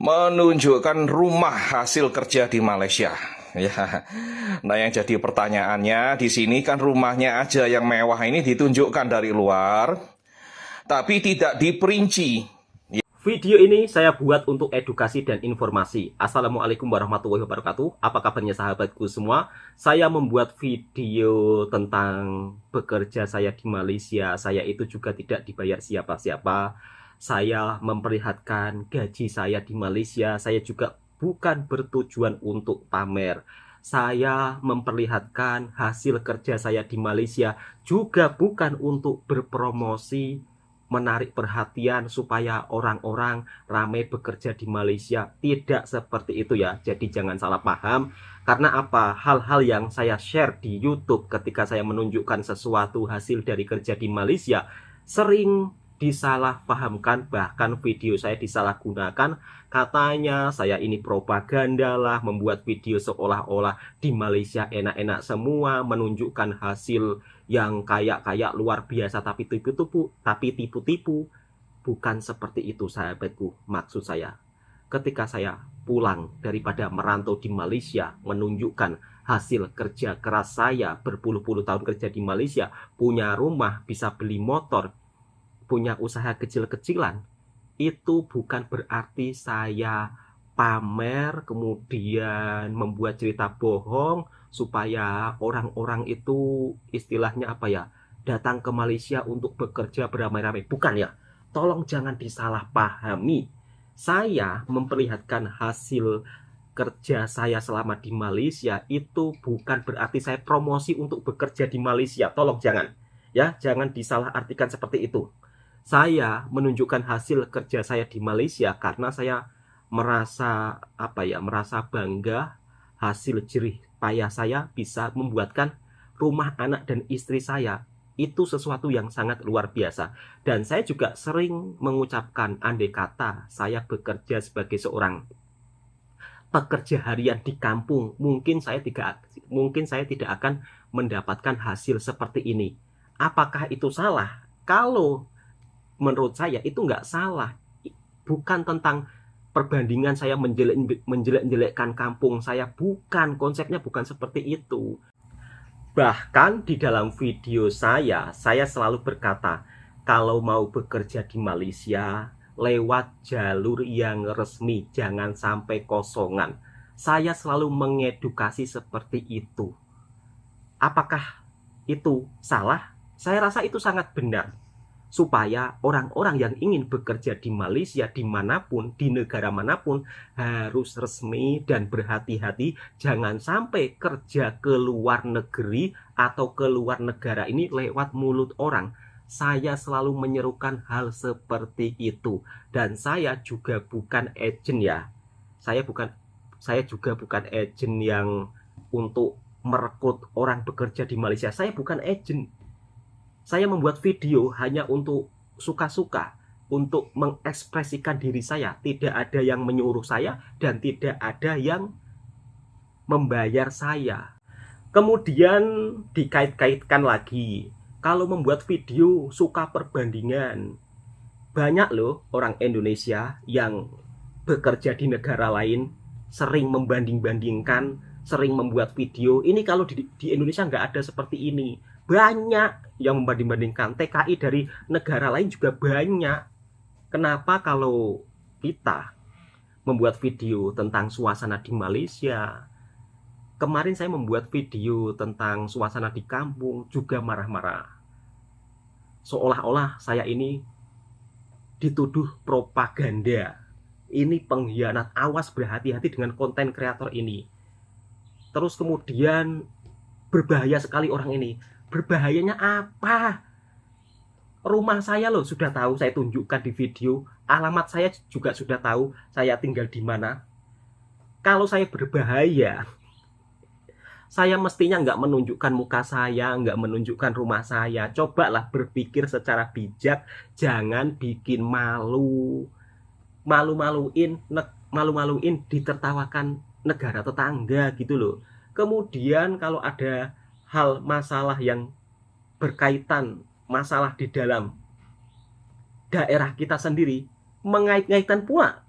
menunjukkan rumah hasil kerja di Malaysia. Ya, nah yang jadi pertanyaannya di sini kan rumahnya aja yang mewah ini ditunjukkan dari luar, tapi tidak diperinci. Video ini saya buat untuk edukasi dan informasi. Assalamualaikum warahmatullahi wabarakatuh. Apa kabarnya sahabatku semua? Saya membuat video tentang bekerja saya di Malaysia. Saya itu juga tidak dibayar siapa-siapa. Saya memperlihatkan gaji saya di Malaysia. Saya juga bukan bertujuan untuk pamer. Saya memperlihatkan hasil kerja saya di Malaysia juga bukan untuk berpromosi, menarik perhatian supaya orang-orang ramai bekerja di Malaysia. Tidak seperti itu ya. Jadi jangan salah paham. Karena apa? Hal-hal yang saya share di YouTube ketika saya menunjukkan sesuatu hasil dari kerja di Malaysia sering disalahpahamkan, bahkan video saya disalahgunakan. Katanya saya ini propaganda lah, membuat video seolah-olah di Malaysia enak-enak semua, menunjukkan hasil yang kayak luar biasa, tapi tipu-tipu. Bukan seperti itu sahabatku. Maksud saya, ketika saya pulang daripada merantau di Malaysia, menunjukkan hasil kerja keras saya berpuluh-puluh tahun kerja di Malaysia, punya rumah, bisa beli motor, punya usaha kecil-kecilan, itu bukan berarti saya pamer kemudian membuat cerita bohong supaya orang-orang itu istilahnya apa ya, datang ke Malaysia untuk bekerja beramai-ramai. Bukan ya, tolong jangan disalahpahami. Saya memperlihatkan hasil kerja saya selama di Malaysia itu bukan berarti saya promosi untuk bekerja di Malaysia. Tolong jangan ya, jangan disalahartikan seperti itu. Saya menunjukkan hasil kerja saya di Malaysia karena saya merasa apa ya, merasa bangga hasil jerih payah saya bisa membuatkan rumah anak dan istri saya itu sesuatu yang sangat luar biasa. Dan saya juga sering mengucapkan, andai kata saya bekerja sebagai seorang pekerja harian di kampung, mungkin saya tidak akan mendapatkan hasil seperti ini. Apakah itu salah? Kalau menurut saya itu nggak salah. Bukan tentang perbandingan saya menjelek-jelekkan kampung saya. Bukan, konsepnya bukan seperti itu. Bahkan di dalam video saya selalu berkata, kalau mau bekerja di Malaysia, lewat jalur yang resmi, jangan sampai kosongan. Saya selalu mengedukasi seperti itu. Apakah itu salah? Saya rasa itu sangat benar. Supaya orang-orang yang ingin bekerja di Malaysia dimanapun, di negara manapun, harus resmi dan berhati-hati. Jangan sampai kerja ke luar negeri atau ke luar negara ini lewat mulut orang. Saya selalu menyerukan hal seperti itu. Dan saya juga bukan agent ya. Saya juga bukan agent yang untuk merekrut orang bekerja di Malaysia. Saya bukan agent. Saya membuat video hanya untuk suka-suka, untuk mengekspresikan diri saya. Tidak ada yang menyuruh saya dan tidak ada yang membayar saya. Kemudian dikait-kaitkan lagi, kalau membuat video suka perbandingan. Banyak loh orang Indonesia yang bekerja di negara lain, sering membanding-bandingkan, sering membuat video. Ini kalau di Indonesia nggak ada seperti ini. Banyak yang membanding-bandingkan. TKI dari negara lain juga banyak. Kenapa kalau kita membuat video tentang suasana di Malaysia, kemarin saya membuat video tentang suasana di kampung juga marah-marah, seolah-olah saya ini dituduh propaganda. Ini pengkhianat. Awas, berhati-hati dengan konten kreator ini. Terus kemudian berbahaya sekali orang ini. Berbahayanya apa? Rumah saya loh sudah tahu, saya tunjukkan di video. Alamat saya juga sudah tahu, saya tinggal di mana. Kalau saya berbahaya, saya mestinya nggak menunjukkan muka saya, nggak menunjukkan rumah saya. Cobalah berpikir secara bijak, jangan bikin malu. Malu-maluin ditertawakan negara tetangga gitu loh. Kemudian kalau ada hal masalah yang berkaitan masalah di dalam daerah kita sendiri, mengait-ngaitkan pula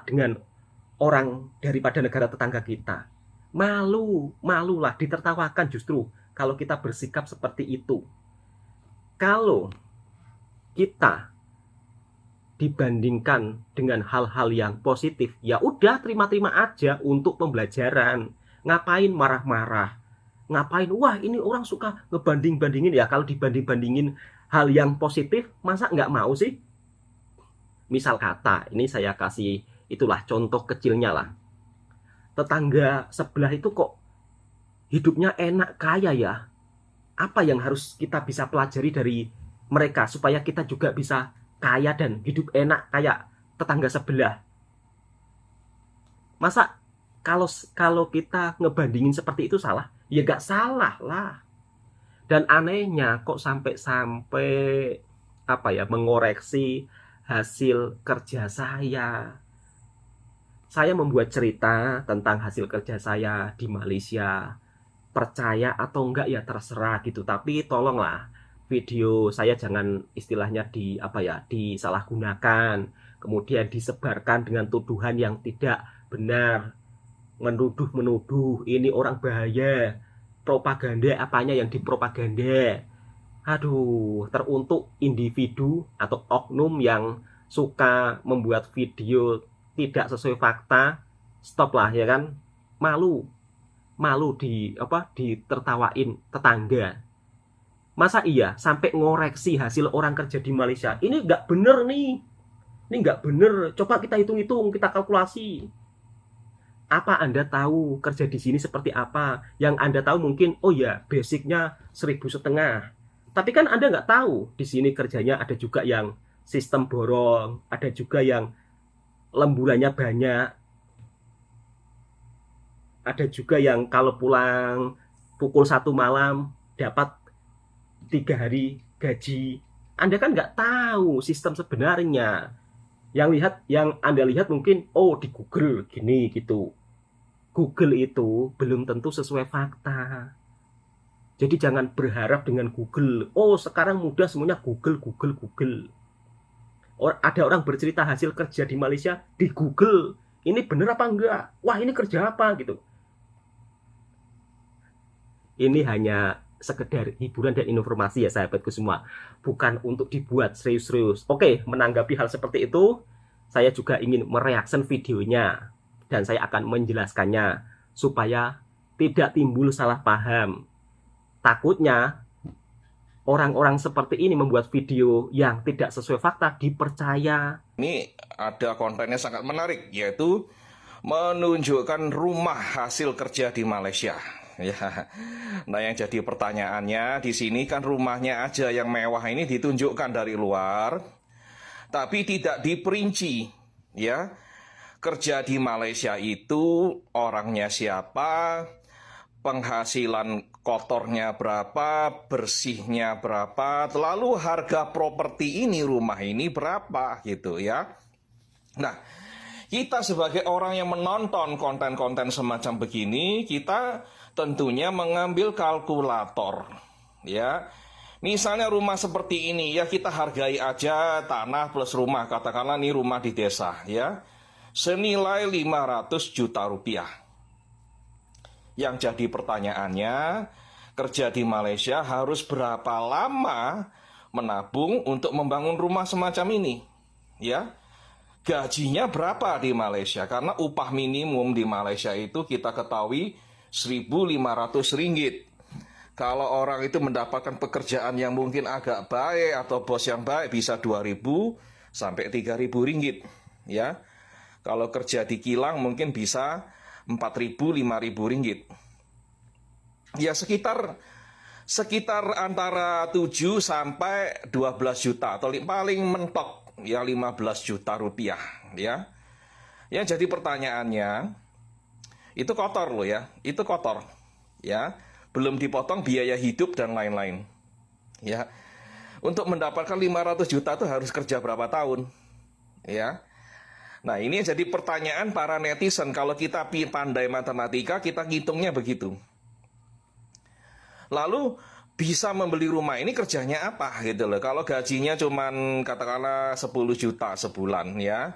dengan orang daripada negara tetangga kita. Malulah, ditertawakan justru kalau kita bersikap seperti itu. Kalau kita dibandingkan dengan hal-hal yang positif, ya udah terima-terima aja untuk pembelajaran. Ngapain marah-marah? Ngapain? Wah, ini orang suka ngebanding-bandingin. Ya kalau dibanding-bandingin hal yang positif, masa nggak mau sih? Misal kata, ini saya kasih itulah contoh kecilnya lah. Tetangga sebelah itu kok hidupnya enak, kaya ya. Apa yang harus kita bisa pelajari dari mereka supaya kita juga bisa kaya dan hidup enak kayak tetangga sebelah? Masa kalau kita ngebandingin seperti itu salah? Ya gak salah lah. Dan anehnya kok sampai mengoreksi hasil kerja saya. Saya membuat cerita tentang hasil kerja saya di Malaysia. Percaya atau enggak ya terserah gitu. Tapi tolonglah video saya jangan istilahnya disalahgunakan, kemudian disebarkan dengan tuduhan yang tidak benar, menuduh ini orang bahaya, propaganda apanya yang dipropaganda. Aduh, teruntuk individu atau oknum yang suka membuat video tidak sesuai fakta, stop lah ya kan. Malu ditertawain tetangga. Masa iya sampai ngoreksi hasil orang kerja di Malaysia? Ini nggak bener nih. Ini nggak bener. Coba kita hitung-hitung, kita kalkulasi. Apa Anda tahu kerja di sini seperti apa? Yang Anda tahu mungkin, oh ya basicnya 1.500. Tapi kan Anda nggak tahu di sini kerjanya ada juga yang sistem borong, ada juga yang lemburannya banyak, ada juga yang kalau pulang pukul 1 malam dapat 3 hari gaji. Anda kan nggak tahu sistem sebenarnya. Yang Anda lihat mungkin, oh di Google gini gitu. Google itu belum tentu sesuai fakta. Jadi jangan berharap dengan Google. Oh sekarang mudah semuanya Google. Ada orang bercerita hasil kerja di Malaysia di Google. Ini bener apa enggak? Wah ini kerja apa gitu. Ini hanya sekedar hiburan dan informasi ya sahabatku semua. Bukan untuk dibuat serius-serius. Oke, menanggapi hal seperti itu, saya juga ingin mereaction videonya. Dan saya akan menjelaskannya supaya tidak timbul salah paham. Takutnya orang-orang seperti ini membuat video yang tidak sesuai fakta dipercaya. Ini ada kontennya sangat menarik, yaitu menunjukkan rumah hasil kerja di Malaysia. Ya, nah yang jadi pertanyaannya di sini kan rumahnya aja yang mewah ini ditunjukkan dari luar, tapi tidak diperinci. Ya, kerja di Malaysia itu orangnya siapa, penghasilan kotornya berapa, bersihnya berapa, lalu harga properti ini, rumah ini berapa gitu ya. Nah, kita sebagai orang yang menonton konten-konten semacam begini, kita tentunya mengambil kalkulator ya. Misalnya rumah seperti ini ya, kita hargai aja tanah plus rumah, katakanlah ini rumah di desa ya, senilai 500 juta rupiah. Yang jadi pertanyaannya, kerja di Malaysia harus berapa lama menabung untuk membangun rumah semacam ini? Ya, gajinya berapa di Malaysia? Karena upah minimum di Malaysia itu kita ketahui 1.500 ringgit. Kalau orang itu mendapatkan pekerjaan yang mungkin agak baik atau bos yang baik bisa 2.000 sampai 3.000 ringgit. Ya, kalau kerja di kilang mungkin bisa 4.000, 5.000 ringgit. Ya sekitar antara 7 sampai 12 juta atau paling mentok ya 15 juta rupiah ya. Ya jadi pertanyaannya, itu kotor loh ya, itu kotor ya. Belum dipotong biaya hidup dan lain-lain. Ya. Untuk mendapatkan 500 juta itu harus kerja berapa tahun? Ya. Nah ini jadi pertanyaan para netizen. Kalau kita pandai matematika, kita ngitungnya begitu. Lalu bisa membeli rumah ini kerjanya apa gitu loh. Kalau gajinya cuman katakanlah 10 juta sebulan ya.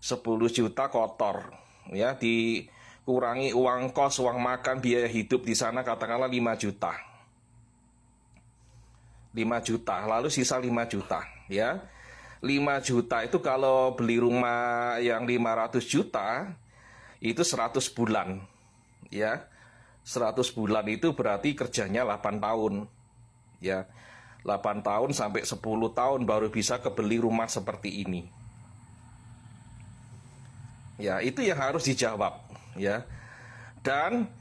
10 juta kotor ya, dikurangi uang kos, uang makan, biaya hidup di sana katakanlah 5 juta. 5 juta, lalu sisa 5 juta ya. 5 juta itu kalau beli rumah yang 500 juta itu 100 bulan ya. 100 bulan itu berarti kerjanya 8 tahun ya. 8 tahun sampai 10 tahun baru bisa kebeli rumah seperti ini ya. Itu yang harus dijawab ya. Dan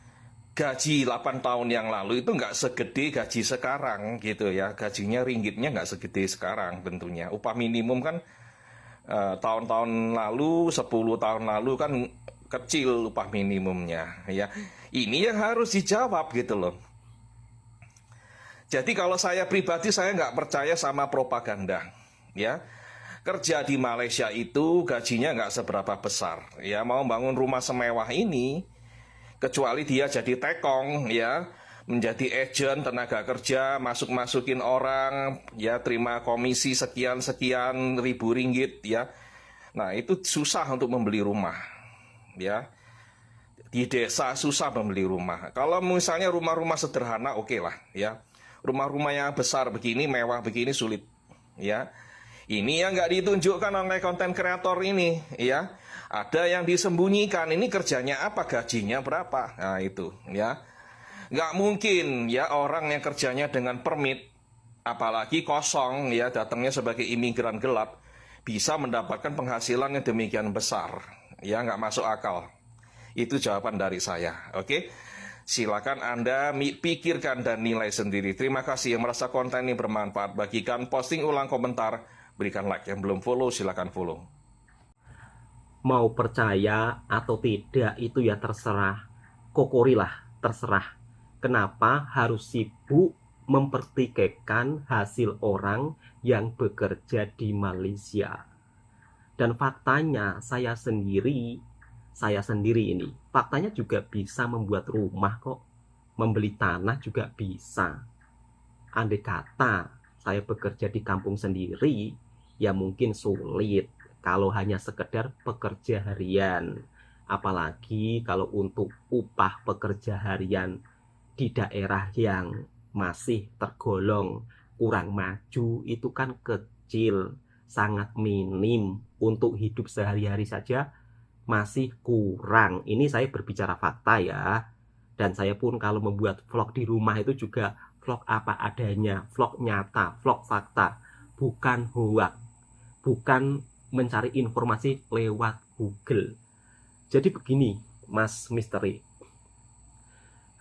gaji 8 tahun yang lalu itu nggak segede gaji sekarang gitu ya. Gajinya ringgitnya nggak segede sekarang tentunya. Upah minimum kan tahun-tahun lalu, 10 tahun lalu kan kecil upah minimumnya ya. Ini yang harus dijawab gitu loh. Jadi kalau saya pribadi, saya nggak percaya sama propaganda ya. Kerja di Malaysia itu gajinya nggak seberapa besar ya. Mau bangun rumah semewah ini, kecuali dia jadi tekong ya, menjadi agen tenaga kerja, masuk-masukin orang ya, terima komisi sekian-sekian ribu ringgit ya. Nah itu susah untuk membeli rumah ya. Di desa susah membeli rumah. Kalau misalnya rumah-rumah sederhana oke lah ya. Rumah-rumah yang besar begini, mewah begini sulit ya. Ini yang nggak ditunjukkan oleh konten kreator ini ya. Ada yang disembunyikan, ini kerjanya apa, gajinya berapa. Nah itu ya. Nggak mungkin ya orang yang kerjanya dengan permit, apalagi kosong ya, datangnya sebagai imigran gelap, bisa mendapatkan penghasilan yang demikian besar ya. Nggak masuk akal. Itu jawaban dari saya. Oke, silakan Anda pikirkan dan nilai sendiri. Terima kasih yang merasa konten ini bermanfaat. Bagikan, posting ulang, komentar, berikan like. Yang belum follow silakan follow. Mau percaya atau tidak itu ya terserah. Kokorilah, terserah. Kenapa harus sibuk mempertikaikan hasil orang yang bekerja di Malaysia? Dan faktanya saya sendiri ini, faktanya juga bisa membuat rumah kok. Membeli tanah juga bisa. Andai kata saya bekerja di kampung sendiri, ya mungkin sulit kalau hanya sekedar pekerja harian. Apalagi kalau untuk upah pekerja harian di daerah yang masih tergolong kurang maju, itu kan kecil, sangat minim. Untuk hidup sehari-hari saja masih kurang. Ini saya berbicara fakta ya. Dan saya pun kalau membuat vlog di rumah itu juga vlog apa adanya, vlog nyata, vlog fakta, bukan hoax, bukan mencari informasi lewat Google. Jadi begini, Mas Misteri.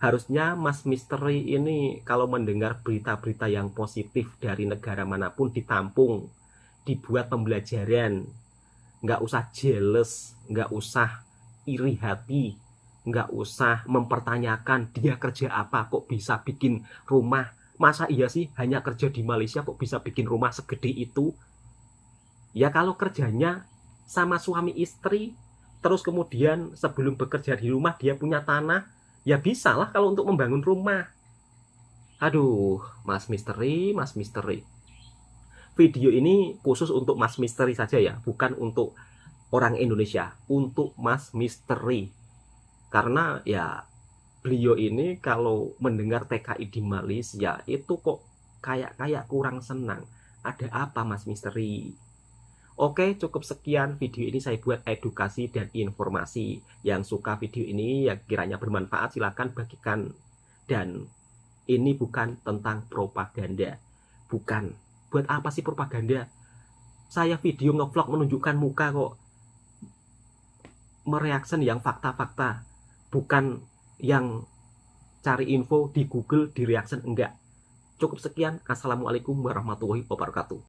Harusnya Mas Misteri ini kalau mendengar berita-berita yang positif dari negara manapun ditampung, dibuat pembelajaran. Nggak usah jealous, nggak usah iri hati, nggak usah mempertanyakan dia kerja apa kok bisa bikin rumah. Masa iya sih hanya kerja di Malaysia kok bisa bikin rumah segede itu? Ya kalau kerjanya sama suami istri, terus kemudian sebelum bekerja di rumah dia punya tanah, ya bisa lah kalau untuk membangun rumah. Aduh, Mas Misteri, Mas Misteri. Video ini khusus untuk Mas Misteri saja ya, bukan untuk orang Indonesia, untuk Mas Misteri. Karena ya beliau ini kalau mendengar TKI di Malaysia itu kok kayak kurang senang. Ada apa Mas Misteri? Oke, cukup sekian video ini saya buat edukasi dan informasi. Yang suka video ini yang kiranya bermanfaat silahkan bagikan. Dan ini bukan tentang propaganda. Bukan. Buat apa sih propaganda? Saya video ngevlog menunjukkan muka kok. Mereaction yang fakta-fakta. Bukan yang cari info di Google, di reaction enggak. Cukup sekian. Assalamualaikum warahmatullahi wabarakatuh.